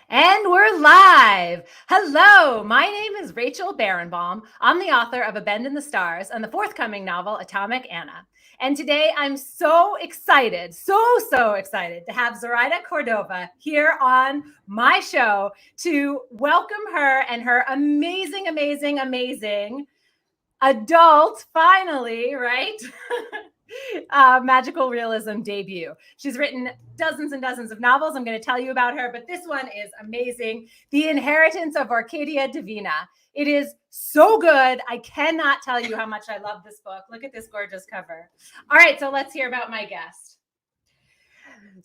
And we're live. Hello, my name is Rachel Barenbaum. I'm the author of A Bend in the Stars and the forthcoming novel, Atomic Anna. And today I'm so excited, so excited to have Zoraida Cordova here on my show to welcome her and her amazing adult, finally, right? Magical realism debut. She's written dozens and dozens of novels. I'm going to tell you about her, but this one is amazing. The Inheritance of Orquidea Divina. It is so good. I cannot tell you how much I love this book. Look at this gorgeous cover. All right, so let's hear about my guest.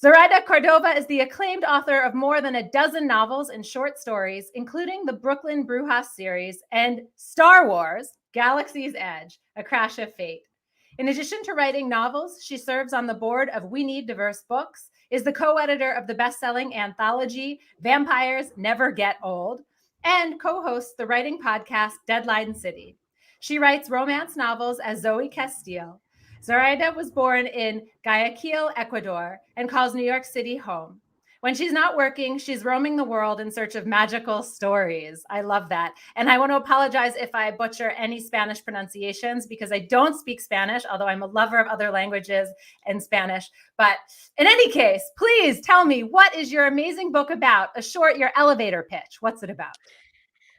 Zoraida Cordova is the acclaimed author of more than a dozen novels and short stories, including the Brooklyn Brujas series and Star Wars, Galaxy's Edge, A Crash of Fate. In addition to writing novels, she serves on the board of We Need Diverse Books, is the co-editor of the best-selling anthology Vampires Never Get Old, and co-hosts the writing podcast Deadline City. She writes romance novels as Zoe Castile. Zoraida was born in Guayaquil, Ecuador, and calls New York City home. When she's not working, she's roaming the world in search of magical stories. I love that. And I want to apologize if I butcher any Spanish pronunciations because I don't speak Spanish, although I'm a lover of other languages and Spanish. But in any case, please tell me, what is your amazing book about? Your elevator pitch. What's it about?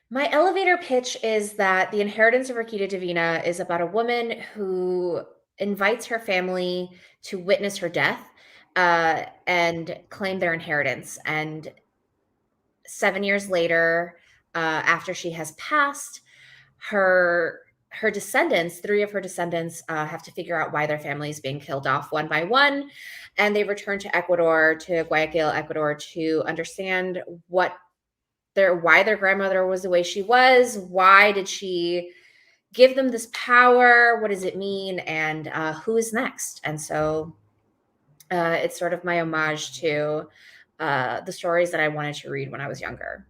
My elevator pitch is that The Inheritance of Orquidea Divina is about a woman who invites her family to witness her death and claim their inheritance. And 7 years later, after she has passed, her descendants, 3 of her descendants, have to figure out why their family is being killed off one by one. And they return to Ecuador, to Guayaquil, Ecuador, to understand why their grandmother was the way she was. Why did she give them this power? What does it mean? And who is next? And so it's sort of my homage to the stories that I wanted to read when I was younger.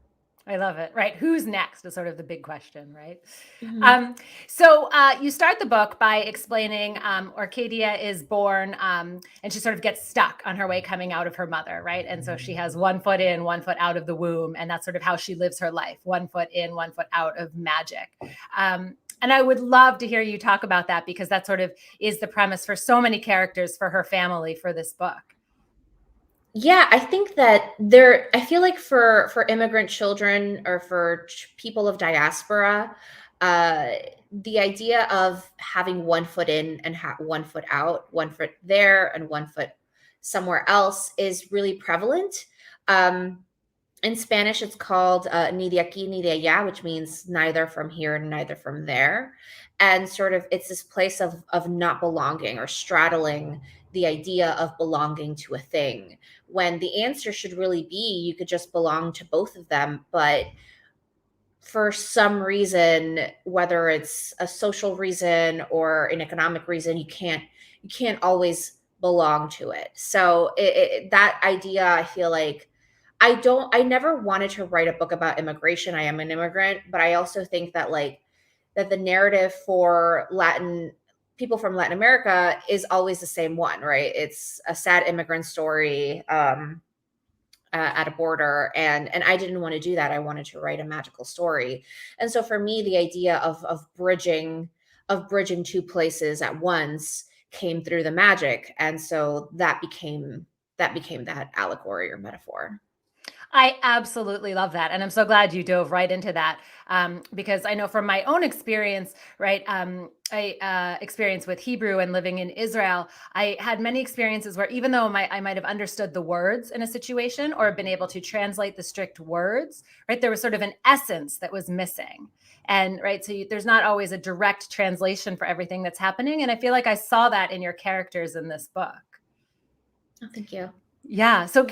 I love it. Right. Who's next is sort of the big question, right? Mm-hmm. So you start the book by explaining Orquidea is born and she sort of gets stuck on her way coming out of her mother, right? And so she has 1 foot in, 1 foot out of the womb. And that's sort of how she lives her life, 1 foot in, 1 foot out of magic. And I would love to hear you talk about that because that sort of is the premise for so many characters for her family for this book. Yeah, I think that I feel like for immigrant children or for people of diaspora, the idea of having 1 foot in and 1 foot out, 1 foot there and 1 foot somewhere else is really prevalent. In Spanish, it's called ni de aquí ni de allá, which means neither from here and neither from there. And sort of it's this place of not belonging or straddling the idea of belonging to a thing, when the answer should really be you could just belong to both of them. But for some reason, whether it's a social reason or an economic reason, you can't always belong to it. So that idea, I feel like I never wanted to write a book about immigration. I am an immigrant, but I also think that that the narrative for people from Latin America is always the same one, right? It's a sad immigrant story at a border, and I didn't want to do that. I wanted to write a magical story. And so for me, the idea of bridging 2 places at once came through the magic, and so that became that allegory or metaphor. I absolutely love that. And I'm so glad you dove right into that because I know from my own experience, right, experience with Hebrew and living in Israel, I had many experiences where even though I might have understood the words in a situation or been able to translate the strict words, right, there was sort of an essence that was missing. And right, so there's not always a direct translation for everything that's happening. And I feel like I saw that in your characters in this book. Oh, thank you. Yeah. So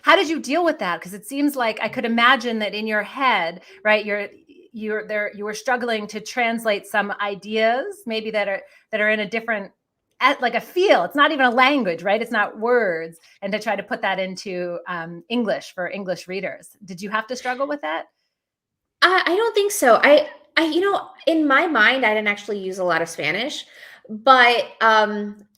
how did you deal with that? Because it seems like I could imagine that in your head, right, you were struggling to translate some ideas maybe that are in a different, like a feel. It's not even a language, right? It's not words. And to try to put that into English for English readers. Did you have to struggle with that? I don't think so. In my mind, I didn't actually use a lot of Spanish, but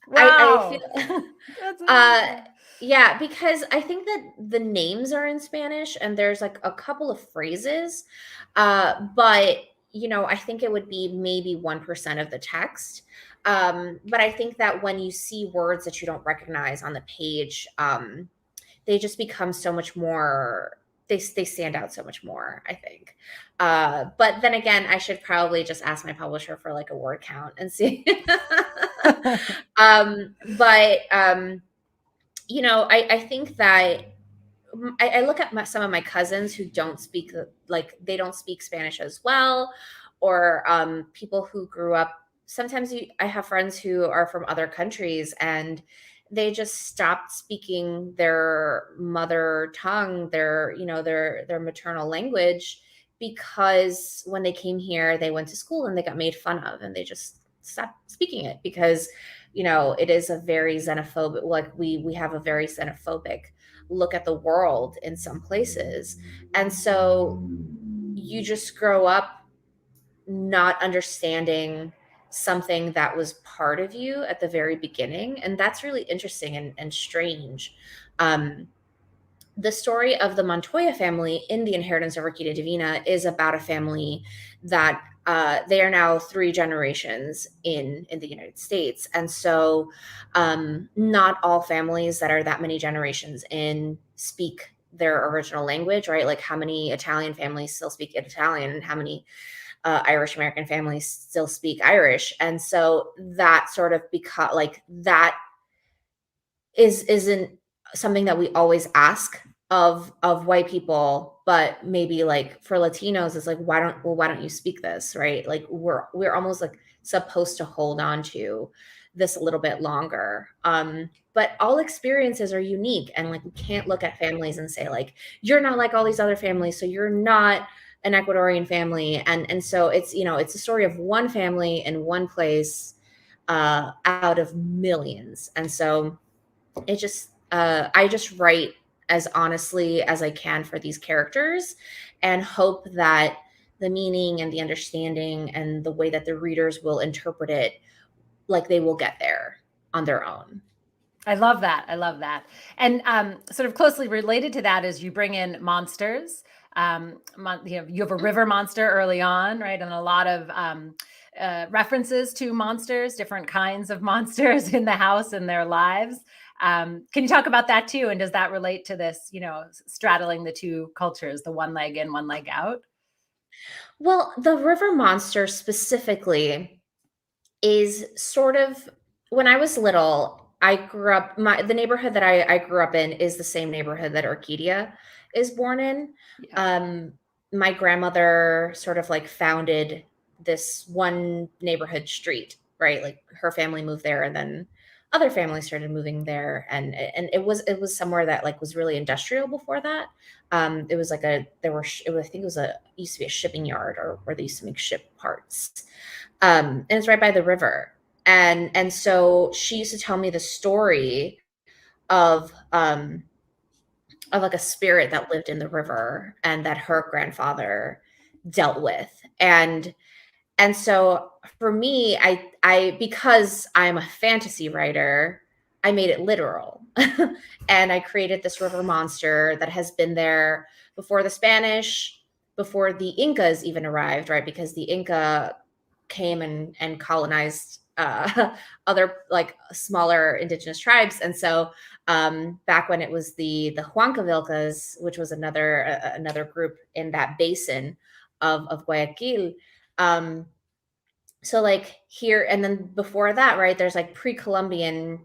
Wow. I feel That's amazing. Yeah, because I think that the names are in Spanish and there's like a couple of phrases, but I think it would be maybe 1% of the text. But I think that when you see words that you don't recognize on the page, they just become so much more. They stand out so much more, I think. But then again, I should probably just ask my publisher for like a word count and see. But I think that I look at some of my cousins who don't speak, like they don't speak Spanish as well, or people who grew up. Sometimes I have friends who are from other countries and they just stopped speaking their mother tongue, their maternal language, because when they came here, they went to school and they got made fun of, and they just stopped speaking it because it is a very xenophobic, like we have a very xenophobic look at the world in some places. And so you just grow up not understanding something that was part of you at the very beginning. And that's really interesting and strange. The story of the Montoya family in The Inheritance of Orquídea Divina is about a family that they are now 3 generations in the United States. And so not all families that are that many generations in speak their original language, right? Like how many Italian families still speak Italian and how many Irish American families still speak Irish. And so that sort of that isn't something that we always ask of white people, but maybe like for Latinos, it's like, why don't you speak this, right? Like we're almost like supposed to hold on to this a little bit longer. But all experiences are unique, and like we can't look at families and say like, you're not like all these other families, so you're not an Ecuadorian family. And so it's it's a story of one family in one place out of millions. And so it just I just write as honestly as I can for these characters and hope that the meaning and the understanding and the way that the readers will interpret it, like they will get there on their own. I love that. I love that. And sort of closely related to that is you bring in monsters. You have a river monster early on, right? And a lot of references to monsters, different kinds of monsters in the house and their lives. Can you talk about that too? And does that relate to this, straddling the two cultures, the one leg in, one leg out? Well, the river monster specifically is sort of, when I was little, I grew up, the neighborhood that I grew up in is the same neighborhood that Orquídea is born in. Yeah. My grandmother sort of like founded this one neighborhood street, right? Like her family moved there and then other families started moving there. And it was somewhere that like was really industrial before that. It was like I think it used to be a shipping yard, or where they used to make ship parts. And it's right by the river. And so she used to tell me the story of like a spirit that lived in the river and that her grandfather dealt with. And so for me, I because I'm a fantasy writer, I made it literal. And I created this river monster that has been there before the Spanish, before the Incas even arrived, right? Because the Inca came and colonized other like smaller indigenous tribes. And so back when it was the Huancavilcas, which was another group in that basin of Guayaquil. So like here, and then before that, right, there's like pre-Columbian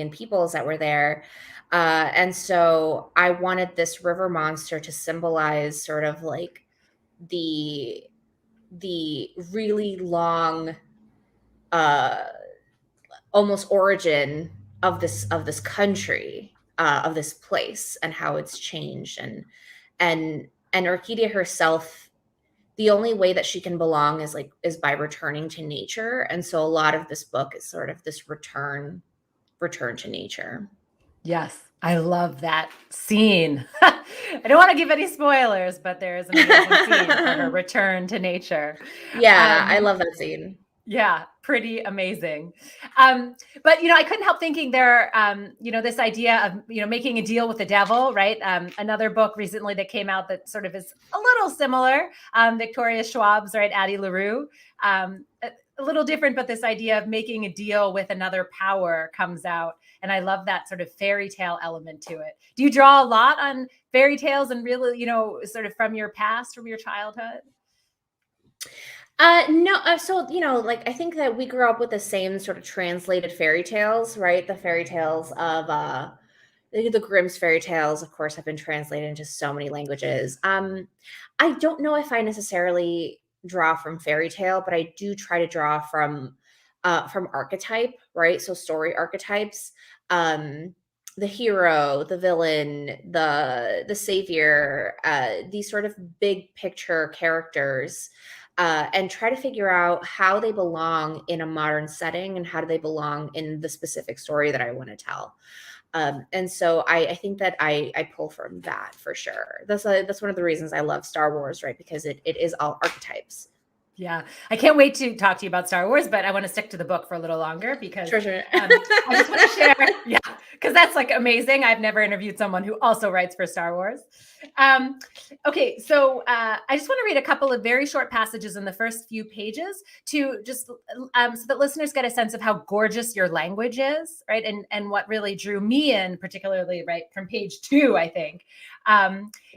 peoples that were there. And so I wanted this river monster to symbolize sort of like the really long almost origin of this country, of this place, and how it's changed. And Orquídea herself, the only way that she can belong is by returning to nature. And so a lot of this book is sort of this return to nature. Yes, I love that scene. I don't want to give any spoilers, but there is an amazing scene for her return to nature. Yeah, I love that scene. Yeah, pretty amazing. But I couldn't help thinking there, this idea of making a deal with the devil, right? Another book recently that came out that sort of is a little similar, Victoria Schwab's, right? Addie LaRue. A little different, but this idea of making a deal with another power comes out, and I love that sort of fairy tale element to it. Do you draw a lot on fairy tales and really, sort of from your past, from your childhood? No, so like I think that we grew up with the same sort of translated fairy tales, right? The fairy tales of the Grimm's fairy tales, of course, have been translated into so many languages. I don't know if I necessarily draw from fairy tale, but I do try to draw from archetype, right? So story archetypes. The hero, the villain, the savior, these sort of big picture characters, and try to figure out how they belong in a modern setting and how do they belong in the specific story that I want to tell. And so I think that I pull from that for sure. That's one of the reasons I love Star Wars, right? Because it is all archetypes. Yeah, I can't wait to talk to you about Star Wars, but I want to stick to the book for a little longer because Sure. I just want to share, yeah, because that's like amazing. I've never interviewed someone who also writes for Star Wars. Okay, so I just want to read a couple of very short passages in the first few pages to just so that listeners get a sense of how gorgeous your language is, right? And what really drew me in, particularly right from page 2, I think,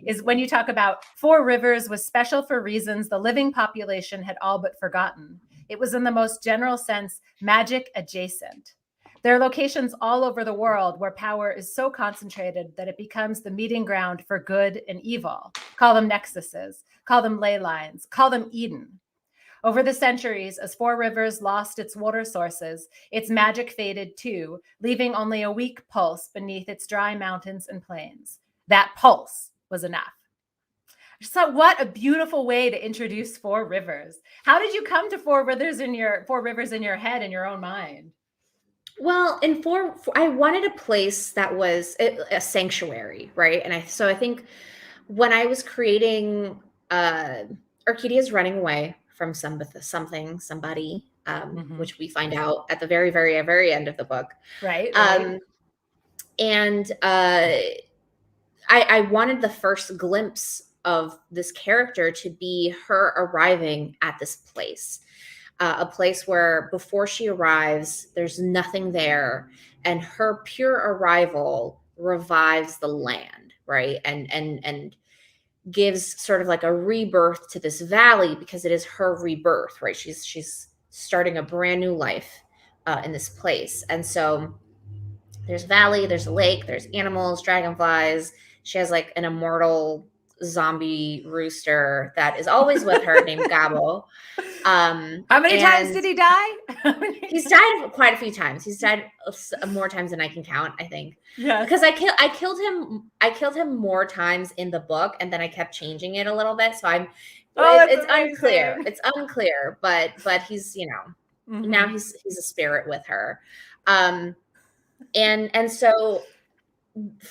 is when you talk about Four Rivers was special for reasons the living population had all but forgotten. It was in the most general sense magic adjacent. There are locations all over the world where power is so concentrated that it becomes the meeting ground for good and evil. Call them nexuses, call them ley lines, call them Eden. Over the centuries, as Four Rivers lost its water sources, its magic faded too, leaving only a weak pulse beneath its dry mountains and plains. That pulse was enough. I just thought, what a beautiful way to introduce Four Rivers. How did you come to Four Rivers in your head, in your own mind? Well, in I wanted a place that was a sanctuary, right? And I think when I was creating Orquídea's running away from somebody, which we find out at the very, very, very end of the book. Right. And I wanted the first glimpse of this character to be her arriving at this place. A place where before she arrives, there's nothing there, and her pure arrival revives the land, right? And gives sort of like a rebirth to this valley because it is her rebirth, right? She's starting a brand new life in this place, and so there's a valley, there's a lake, there's animals, dragonflies. She has like an immortal zombie rooster that is always with her named Gabo. How many times did he die? He's died quite a few times. He's died more times than I can count, I think. Yeah. Because I killed him more times in the book, and then I kept changing it a little bit. So it's unclear. It's unclear, but he's, now he's a spirit with her. And so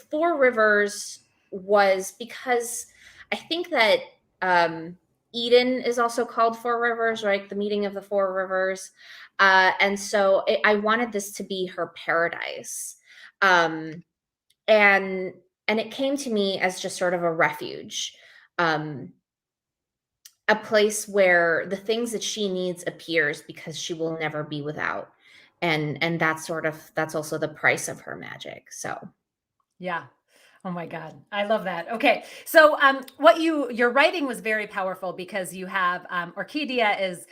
Four Rivers was because I think that Eden is also called Four Rivers, right? The meeting of the Four Rivers. And so I wanted this to be her paradise. And it came to me as just sort of a refuge, a place where the things that she needs appears because she will never be without. And that's also the price of her magic. So yeah. Oh my God. I love that. Okay. So your writing was very powerful because you have Orquídea is,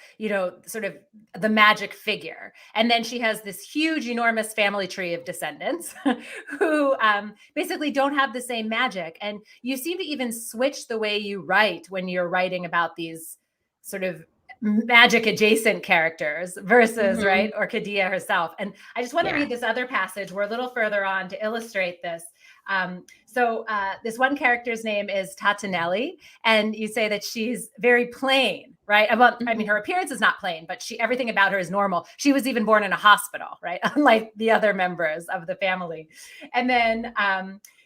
sort of the magic figure. And then she has this huge, enormous family tree of descendants who basically don't have the same magic. And you seem to even switch the way you write when you're writing about these sort of magic adjacent characters versus right Orquídea herself. And I just want to read this other passage. We're a little further on to illustrate this. So this one character's name is Tatanelli, and you say that she's very plain, right? I mean, her appearance is not plain, but everything about her is normal. She was even born in a hospital, right? Unlike the other members of the family. And then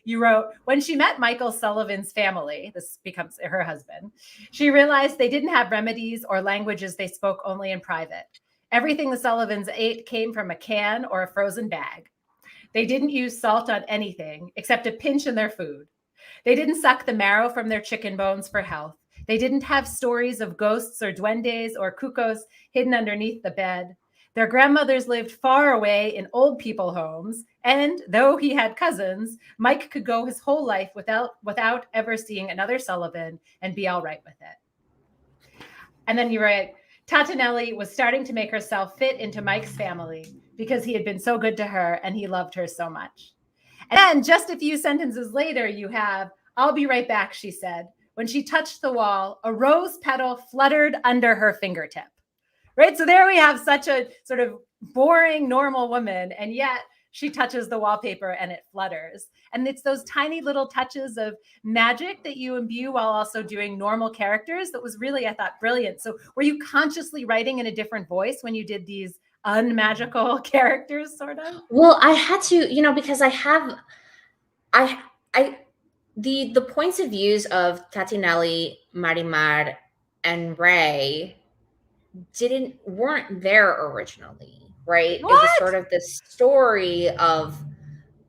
you wrote, when she met Michael Sullivan's family, this becomes her husband, she realized they didn't have remedies or languages they spoke only in private. Everything the Sullivans ate came from a can or a frozen bag. They didn't use salt on anything except a pinch in their food. They didn't suck the marrow from their chicken bones for health. They didn't have stories of ghosts or duendes or cuckoos hidden underneath the bed. Their grandmothers lived far away in old people homes, and though he had cousins, Mike could go his whole life without ever seeing another Sullivan and be all right with it. And then you write, Tatinelli was starting to make herself fit into Mike's family because he had been so good to her and he loved her so much. And then just a few sentences later, you have, I'll be right back, she said. When she touched the wall, a rose petal fluttered under her fingertip. Right? So there we have such a sort of boring, normal woman, and yet she touches the wallpaper and it flutters. And it's those tiny little touches of magic that you imbue while also doing normal characters that was really, I thought, brilliant. So were you consciously writing in a different voice when you did these unmagical characters, sort of? Well, I had to, because the points of views of Tatinelli, Marimar, and Ray weren't there originally, right? What? It was sort of this story of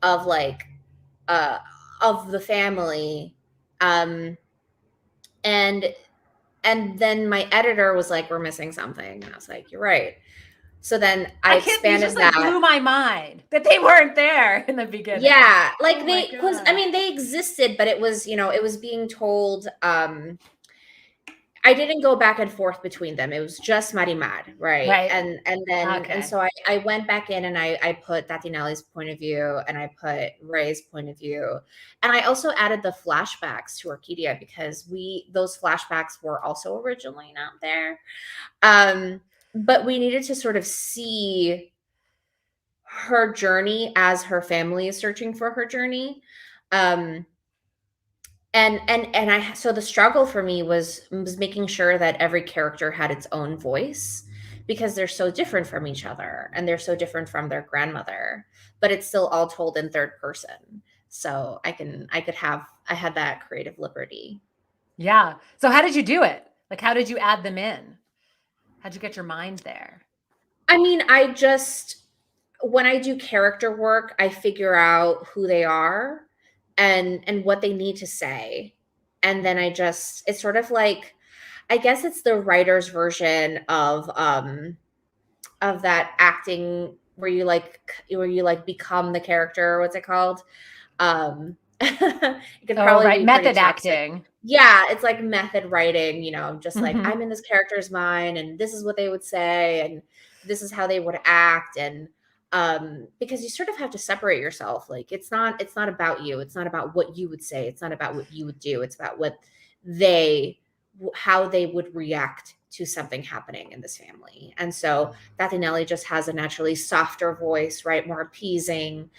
like of the family, and then my editor was like, we're missing something, and I was like, you're right. So then I expanded that. Blew my mind that they weren't there in the beginning. Yeah, like they existed, but it was, it was being told. I didn't go back and forth between them. It was just Marimar, right? And then and so I went back in and I put Tatinelli's point of view and I put Ray's point of view. And I also added the flashbacks to Orquídea because those flashbacks were also originally not there. But we needed to sort of see her journey as her family is searching for her journey. So the struggle for me was making sure that every character had its own voice because they're so different from each other and they're so different from their grandmother, but it's still all told in third person. So I had that creative liberty. Yeah. So how did you do it? Like, how did you add them in? How'd you get your mind there? I mean, when I do character work, I figure out who they are and what they need to say. And then it's sort of like, I guess it's the writer's version of that acting where you become the character. What's it called? It could probably be method acting. Yeah, it's like method writing, just like I'm in this character's mind and this is what they would say and this is how they would act. And because you sort of have to separate yourself. Like it's not about you. It's not about what you would say. It's not about what you would do. It's about how they would react to something happening in this family. And so Tatinelli just has a naturally softer voice, right? More appeasing.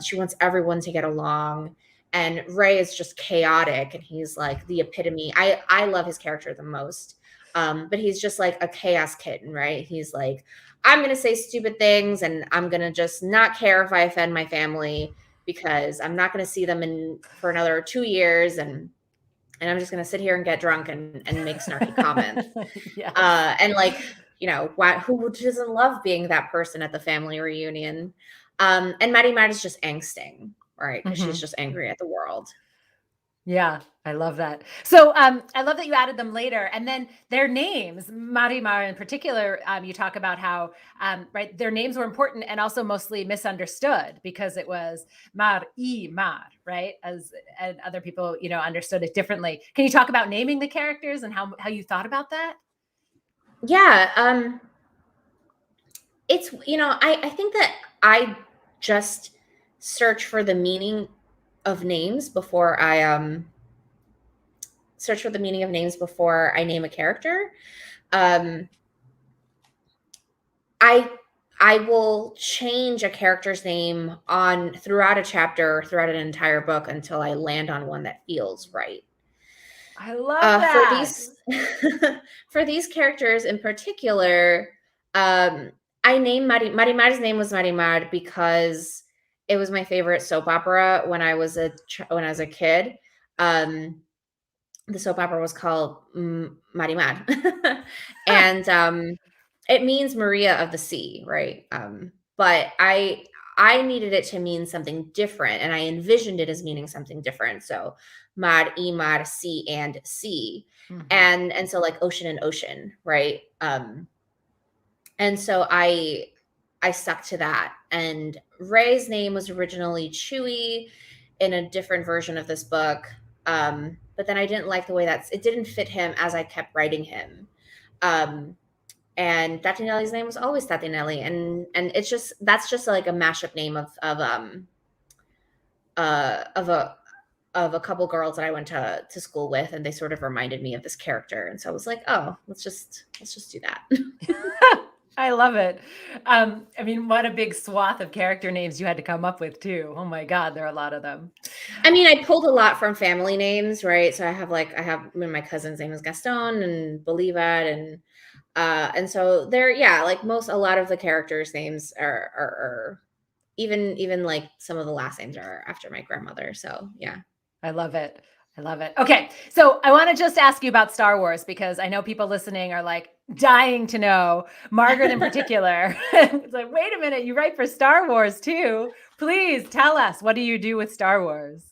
She wants everyone to get along. And Ray is just chaotic. And he's like the epitome. I love his character the most. But he's just like a chaos kitten, right? He's like, I'm going to say stupid things and I'm going to just not care if I offend my family because I'm not going to see them for another 2 years. And I'm just going to sit here and get drunk and make snarky comments. Yeah. And like, who doesn't love being that person at the family reunion? And Marimar is just angsting, right? Because she's just angry at the world. Yeah, I love that. So I love that you added them later. And then their names, Marimar in particular, you talk about how, their names were important and also mostly misunderstood because it was Mar, right? And other people, understood it differently. Can you talk about naming the characters and how you thought about that? Yeah. It's, I think that I just search for the meaning of names before I name a character. I will change a character's name throughout a chapter, throughout an entire book until I land on one that feels right. I love that. For these characters in particular, I named Marimar's name was Marimar because it was my favorite soap opera when I was a kid. The soap opera was called Marimar, and it means Maria of the sea, right? But I needed it to mean something different, and I envisioned it as meaning something different. So mar, sea, and sea. And so like ocean and ocean, right? And so I stuck to that. And Ray's name was originally Chewy in a different version of this book. But then I didn't like the way it didn't fit him as I kept writing him. And Tatinelli's name was always Tatinelli. And that's just like a mashup name of a couple girls that I went to school with, and they sort of reminded me of this character. And so I was like, oh, let's just do that. I love it. I mean, what a big swath of character names you had to come up with too. Oh my God, there are a lot of them. I mean, I pulled a lot from family names, right? So I have my cousin's name is Gaston and Bolivar, and so a lot of the characters' names are even like some of the last names are after my grandmother. So yeah. I love it. I love it. Okay. So I want to just ask you about Star Wars, because I know people listening are like dying to know, Margaret in particular. It's like, wait a minute, you write for Star Wars too. Please tell us, what do you do with Star Wars?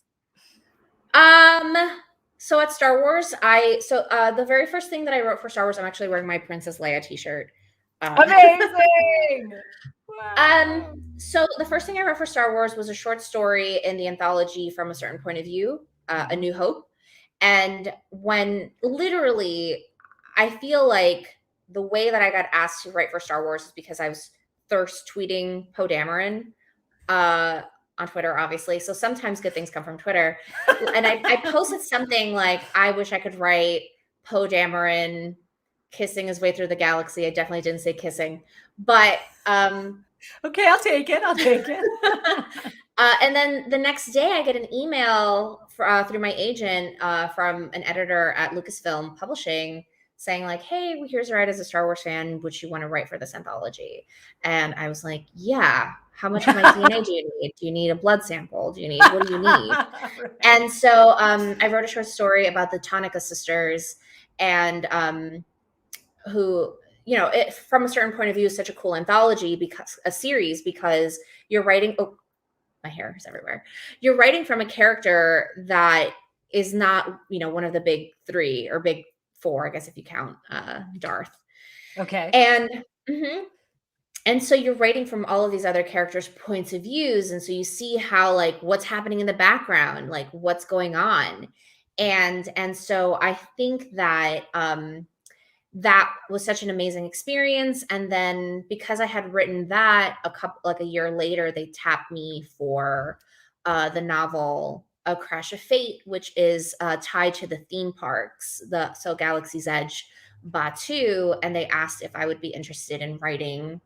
So at Star Wars, the very first thing that I wrote for Star Wars, I'm actually wearing my Princess Leia t-shirt. Amazing. Wow. So the first thing I wrote for Star Wars was a short story in the anthology From a Certain Point of View, A New Hope. And when literally, I feel like the way that I got asked to write for Star Wars is because I was thirst tweeting Poe Dameron on Twitter, obviously. So sometimes good things come from Twitter. And I posted something like, I wish I could write Poe Dameron kissing his way through the galaxy. I definitely didn't say kissing, but okay, I'll take it. And then the next day I get an email through my agent from an editor at Lucasfilm Publishing saying like, hey, here's Zoraida as a Star Wars fan. Would you want to write for this anthology? And I was like, yeah. How much of my DNA do you need? Do you need a blood sample? What do you need? Right. And so I wrote a short story about the Tonica sisters, and who, from a certain point of view, is such a cool anthology, because you're writing. Oh, my hair is everywhere. You're writing from a character that is not, one of the big three or big four, I guess, if you count Darth. Okay. And so you're writing from all of these other characters' points of views. And so you see how, like, what's happening in the background, like what's going on. And so I think that that was such an amazing experience. And then because I had written that a year later, they tapped me for the novel A Crash of Fate, which is tied to the theme parks, so Galaxy's Edge, Batuu, and they asked if I would be interested in writing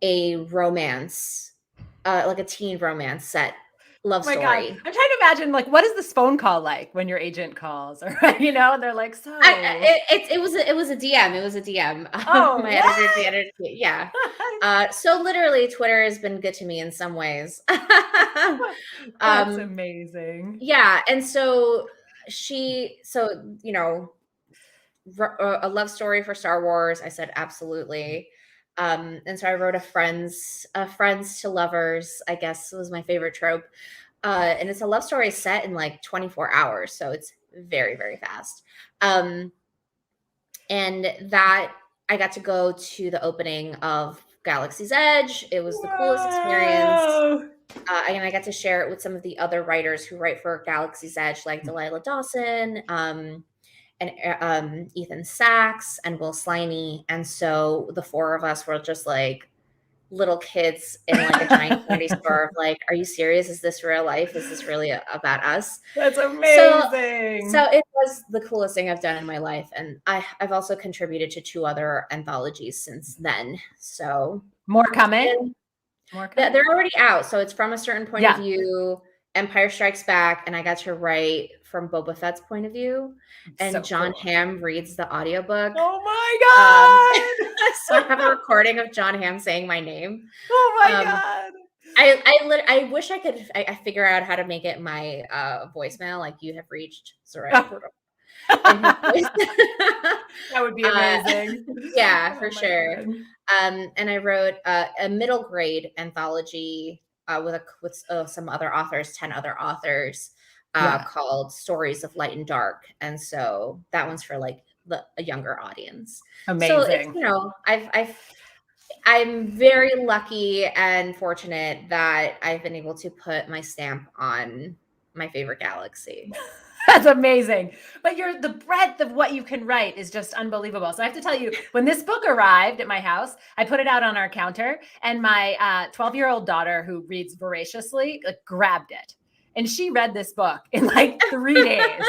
a romance, like a teen romance set love story. God. I'm trying to imagine, like, what is this phone call like when your agent calls, or they're like, so it was a DM. It was a DM. Oh, my editor, yeah. So literally, Twitter has been good to me in some ways. That's amazing. Yeah, and so a love story for Star Wars. I said absolutely. And so I wrote a friends to lovers, I guess was my favorite trope. And it's a love story set in like 24 hours. So it's very, very fast. And that I got to go to the opening of Galaxy's Edge. It was the coolest experience. And I got to share it with some of the other writers who write for Galaxy's Edge, like Delilah Dawson, and Ethan Sachs and Will Sliney. And so the four of us were just like little kids in like a giant candy store of like, are you serious? Is this real life? Is this really about us? That's amazing. So it was the coolest thing I've done in my life. And I've also contributed to 2 other anthologies since then. So more coming? They're already out. So it's From a Certain Point of View, Empire Strikes Back, and I got to write from Boba Fett's point of view, and so John Hamm reads the audiobook. Oh my God. So I have a recording of John Hamm saying my name. Oh my God. I wish I could figure out how to make it my voicemail, like, you have reached Zoraida Cordova. in his voice. That would be amazing. Yeah, Oh for my sure. God. And I wrote a middle grade anthology with some other authors, 10 other authors, Yeah. called Stories of Light and Dark. And so that one's for like a younger audience. So it's, Amazing. I'm very lucky and fortunate that I've been able to put my stamp on my favorite galaxy. That's amazing. But the breadth of what you can write is just unbelievable. So I have to tell you, when this book arrived at my house, I put it out on our counter, and my 12-year-old daughter, who reads voraciously, grabbed it. And she read this book in like 3 days.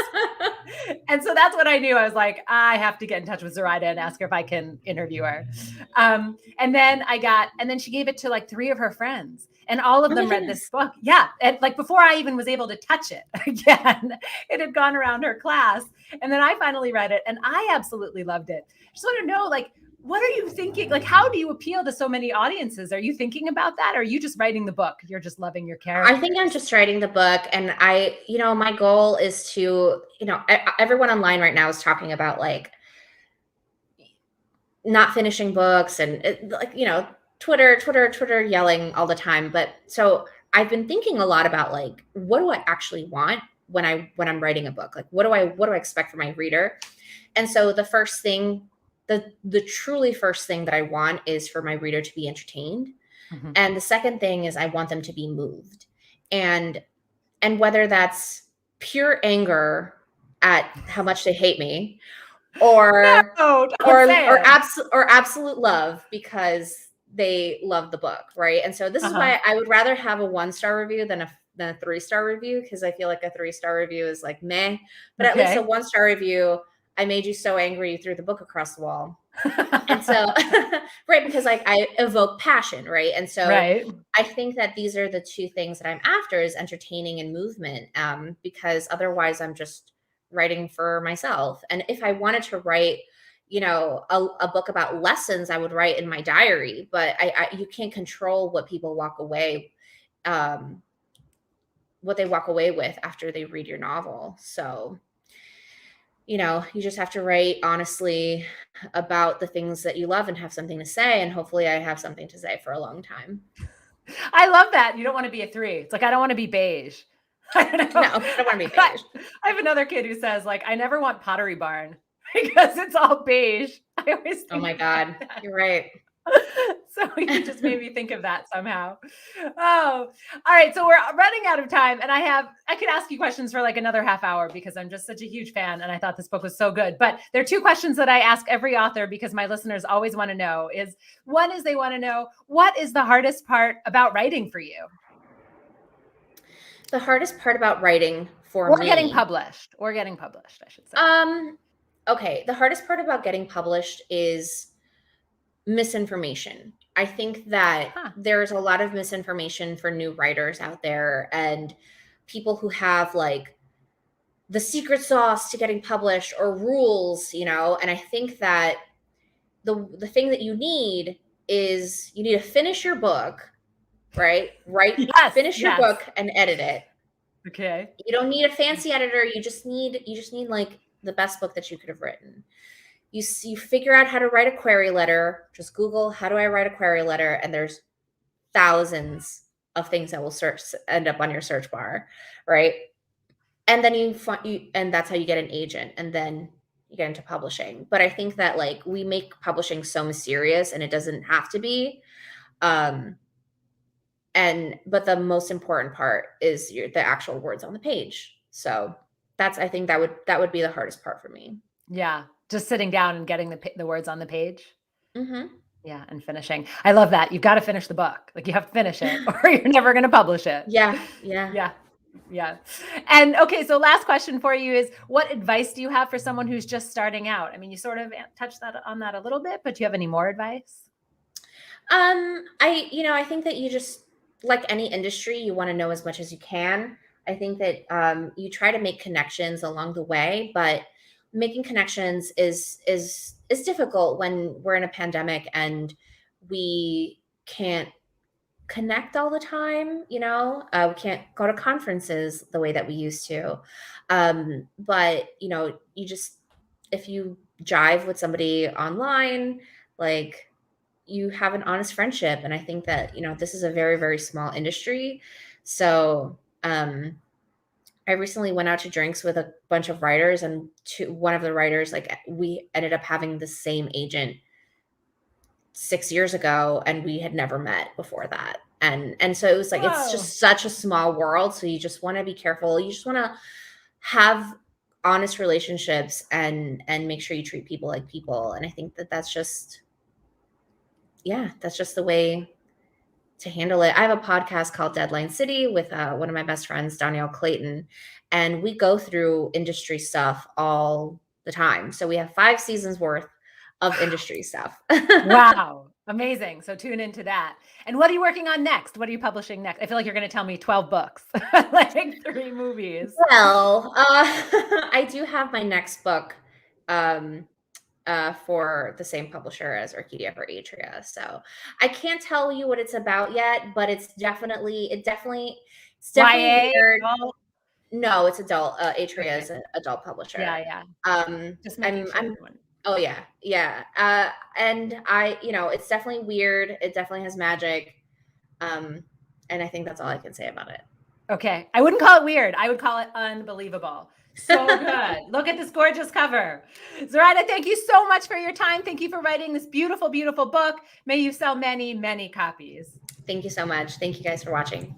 And so that's what I knew. I was like, I have to get in touch with Zoraida and ask her if I can interview her. And then she gave it to like 3 of her friends, and all of Oh my them read goodness. this book. Yeah. And like before I even was able to touch it again, it had gone around her class. And then I finally read it, and I absolutely loved it. I just want to know, like, what are you thinking? Like, how do you appeal to so many audiences? Are you thinking about that? Or are you just writing the book? You're just loving your character. I think I'm just writing the book, and my goal is to, everyone online right now is talking about like not finishing books and Twitter yelling all the time. But so I've been thinking a lot about like, what do I actually want when I'm writing a book? Like, what do I expect from my reader? And so the first thing, the truly first thing that I want is for my reader to be entertained. Mhm. And the second thing is I want them to be moved. And whether that's pure anger at how much they hate me, or No, don't say it. absolute love because they love the book, right? And so this is why I would rather have a 1-star review than a 3-star review, because I feel like a 3-star review is like meh, but at least a 1-star review, I made you so angry you threw the book across the wall. And so right, because like I evoke passion, right? And so Right. I think that these are the 2 things that I'm after, is entertaining and movement, because otherwise I'm just writing for myself. And if I wanted to write, a book about lessons, I would write in my diary, but you can't control what people walk away, what they walk away with after they read your novel. So, you just have to write honestly about the things that you love and have something to say. And hopefully I have something to say for a long time. I love that. You don't want to be a 3. It's like, I don't want to be beige. No, I don't want to be beige. I have another kid who says, like, I never want Pottery Barn because it's all beige. I always think, oh my God, you're right. So you just made me think of that somehow. Oh, all right. So we're running out of time, and I could ask you questions for like another half hour because I'm just such a huge fan, and I thought this book was so good. But there are 2 questions that I ask every author because my listeners always want to know. One is they want to know, what is the hardest part about writing for you? The hardest part about writing for me, getting published, I should say. Okay. The hardest part about getting published is misinformation. I think that there's a lot of misinformation for new writers out there, and people who have like the secret sauce to getting published or rules, and I think that the thing that you need is you need to finish your book, right? Finish your book and edit it. Okay. You don't need a fancy editor. You just need like the best book that you could have written. You figure out how to write a query letter. Just Google, how do I write a query letter? And there's thousands of things that will end up on your search bar, right? And then and that's how you get an agent, and then you get into publishing. But I think that like we make publishing so mysterious, and it doesn't have to be. But the most important part is the actual words on the page. So I think that would be the hardest part for me. Yeah. Just sitting down and getting the words on the page. Mm-hmm. Yeah. And finishing. I love that. You've got to finish the book. Like, you have to finish it or you're never going to publish it. Yeah. And okay. So last question for you is, what advice do you have for someone who's just starting out? I mean, you sort of touched on that a little bit, but do you have any more advice? I think that you just, like any industry, you want to know as much as you can. I think that you try to make connections along the way, but making connections is difficult when we're in a pandemic and we can't connect all the time. We can't go to conferences the way that we used to. But you just, if you jive with somebody online, like, you have an honest friendship. And I think that, this is a very, very small industry. So, I recently went out to drinks with a bunch of writers, and one of the writers, like, we ended up having the same agent 6 years ago, and we had never met before that. And so it was like, it's just such a small world. So you just want to be careful. You just want to have honest relationships and make sure you treat people like people. And I think that that's just the way to handle it. I have a podcast called Deadline City with one of my best friends, Danielle Clayton, and we go through industry stuff all the time. So we have 5 seasons worth of industry stuff. Wow. Amazing. So tune into that. And what are you working on next? What are you publishing next? I feel like you're going to tell me 12 books, like 3 movies. Well, I do have my next book for the same publisher as Orquídea for Atria. So I can't tell you what it's about yet, but it's definitely YA? weird. No, it's adult. Atria is an adult publisher. Yeah. Just making sure. Oh yeah. And it's definitely weird. It definitely has magic. And I think that's all I can say about it. Okay. I wouldn't call it weird. I would call it unbelievable. So good. Look at this gorgeous cover. Zoraida, thank you so much for your time. Thank you for writing this beautiful, beautiful book. May you sell many, many copies. Thank you so much. Thank you guys for watching.